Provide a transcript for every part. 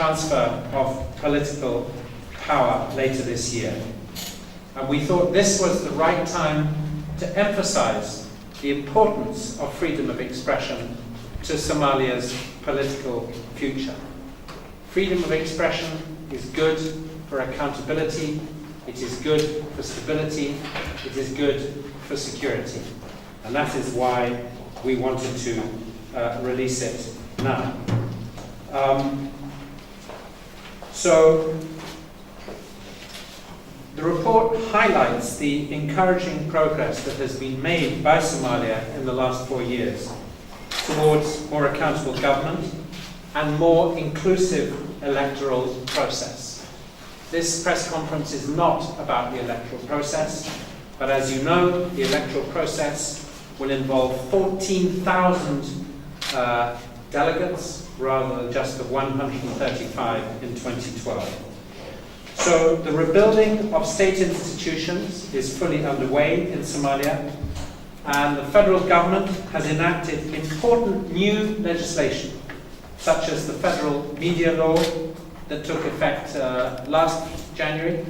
transfer of political power later this year. And we thought this was the right time to emphasize the importance of freedom of expression to Somalia's political future. Freedom of expression is good for accountability, it is good for stability, it is good for security. And that is why we wanted to release it now. So the report highlights the encouraging progress that has been made by Somalia in the last 4 years towards more accountable government and more inclusive electoral process. This press conference is not about the electoral process, but as you know, the electoral process will involve 14,000 delegates rather than just the 135 in 2012. So the rebuilding of state institutions is fully underway in Somalia, and the federal government has enacted important new legislation, such as the federal media law that took effect last January,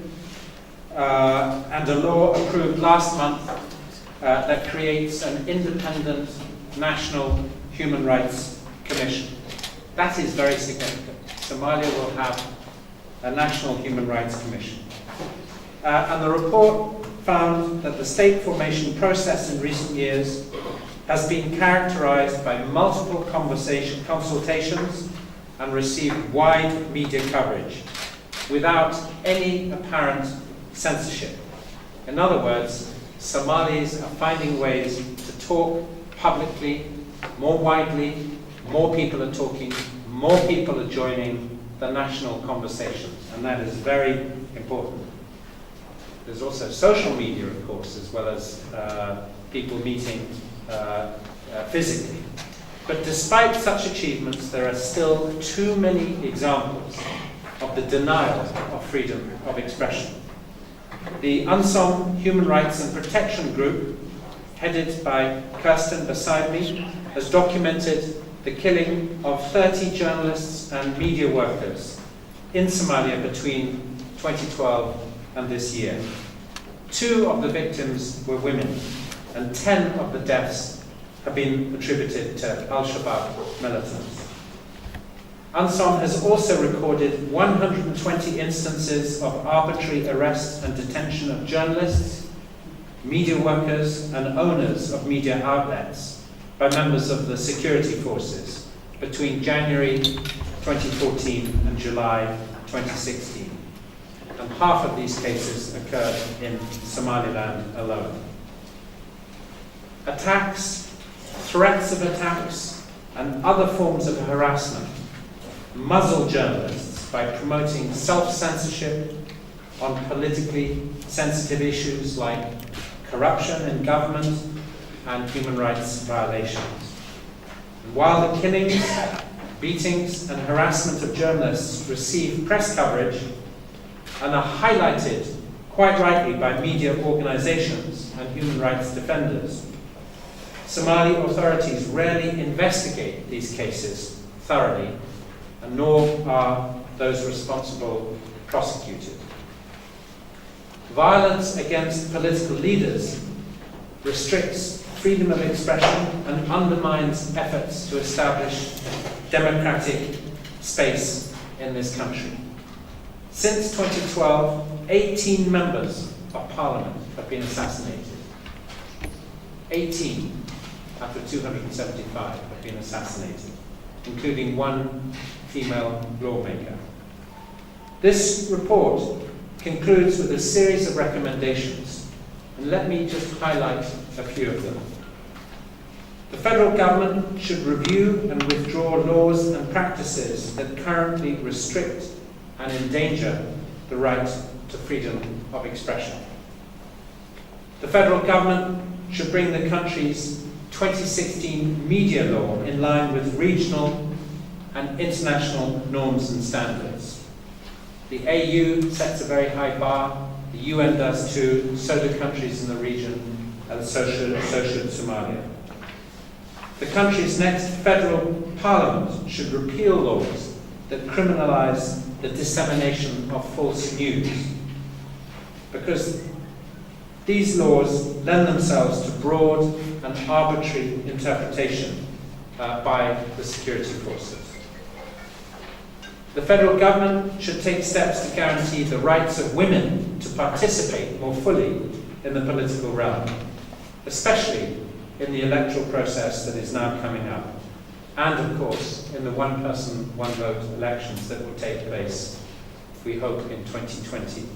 and a law approved last month that creates an independent national human rights commission. That is very significant. Somalia will have a National Human Rights Commission. And the report found that the state formation process in recent years has been characterized by multiple consultations and received wide media coverage without any apparent censorship. In other words, Somalis are finding ways to talk publicly, more widely, more people are talking, more people are joining the national conversation, and that is very important. There's also social media, of course, as well as people meeting physically. But despite such achievements, there are still too many examples of the denial of freedom of expression. The UNSOM Human Rights and Protection Group, headed by Kirsten beside me, has documented the killing of 30 journalists and media workers in Somalia between 2012 and this year. 2 of the victims were women, and 10 of the deaths have been attributed to Al-Shabaab militants. UNSOM has also recorded 120 instances of arbitrary arrest and detention of journalists, media workers, and owners of media outlets by members of the security forces between January 2014 and July 2016. And half of these cases occurred in Somaliland alone. Attacks, threats of attacks, and other forms of harassment muzzle journalists by promoting self-censorship on politically sensitive issues like corruption in government and human rights violations. And while the killings, beatings, and harassment of journalists receive press coverage and are highlighted, quite rightly, by media organizations and human rights defenders, Somali authorities rarely investigate these cases thoroughly, and nor are those responsible prosecuted. Violence against political leaders restricts freedom of expression and undermines efforts to establish democratic space in this country. Since 2012, 18 members of parliament have been assassinated. 18 out of 275 have been assassinated, including 1 female lawmaker. This report concludes with a series of recommendations, and let me just highlight a few of them. The federal government should review and withdraw laws and practices that currently restrict and endanger the right to freedom of expression. The federal government should bring the country's 2016 media law in line with regional and international norms and standards. The AU sets a very high bar, the UN does too, so do countries in the region, and so should Somalia. The country's next federal parliament should repeal laws that criminalize the dissemination of false news, because these laws lend themselves to broad and arbitrary interpretation by the security forces. The federal government should take steps to guarantee the rights of women to participate more fully in the political realm, especially in the electoral process that is now coming up, and of course in the one-person, one-vote elections that will take place, we hope, in 2020.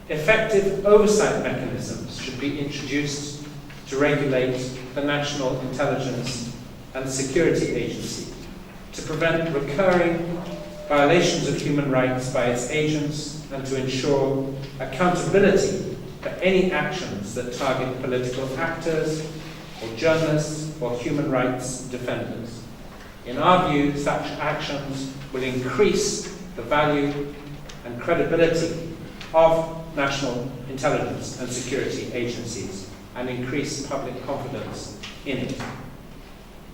Effective oversight mechanisms should be introduced to regulate the National Intelligence and Security Agency to prevent recurring violations of human rights by its agents and to ensure accountability for any actions that target political actors or journalists or human rights defenders. In our view, such actions will increase the value and credibility of national intelligence and security agencies and increase public confidence in it.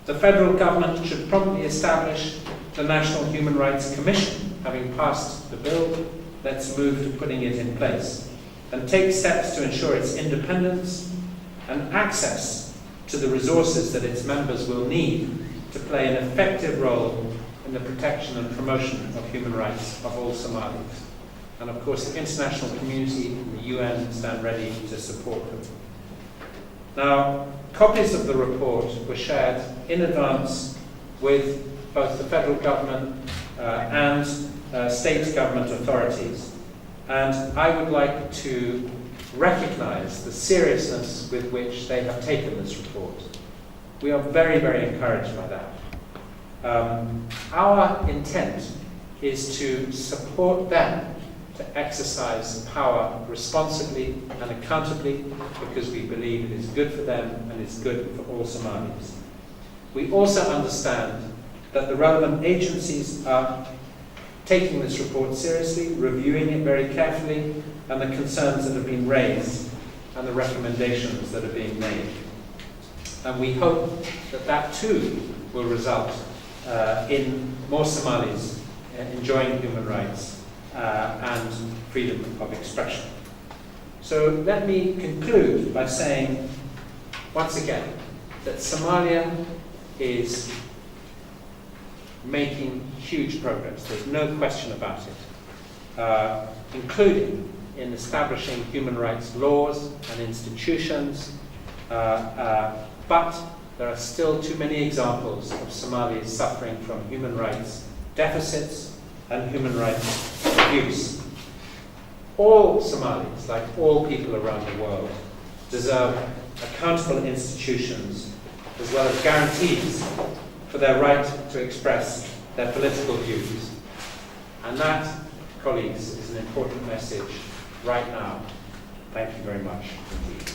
The federal government should promptly establish the National Human Rights Commission. Having passed the bill, let's move to putting it in place and take steps to ensure its independence and access to the resources that its members will need to play an effective role in the protection and promotion of human rights of all Somalis. And of course, the international community and the UN stand ready to support them. Now, copies of the report were shared in advance with both the federal government and state government authorities. And I would like to recognize the seriousness with which they have taken this report. We are very, very encouraged by that. Our intent is to support them to exercise power responsibly and accountably, because we believe it is good for them and is good for all Somalis. We also understand that the relevant agencies are taking this report seriously, reviewing it very carefully, and the concerns that have been raised and the recommendations that are being made. And we hope that that too will result in more Somalis enjoying human rights and freedom of expression. So let me conclude by saying, once again, that Somalia is making huge progress. There's no question about it, including in establishing human rights laws and institutions, but there are still too many examples of Somalis suffering from human rights deficits and human rights abuse. All Somalis, like all people around the world, deserve accountable institutions as well as guarantees for their right to express their political views. And that, colleagues, is an important message right now. Thank you very much indeed.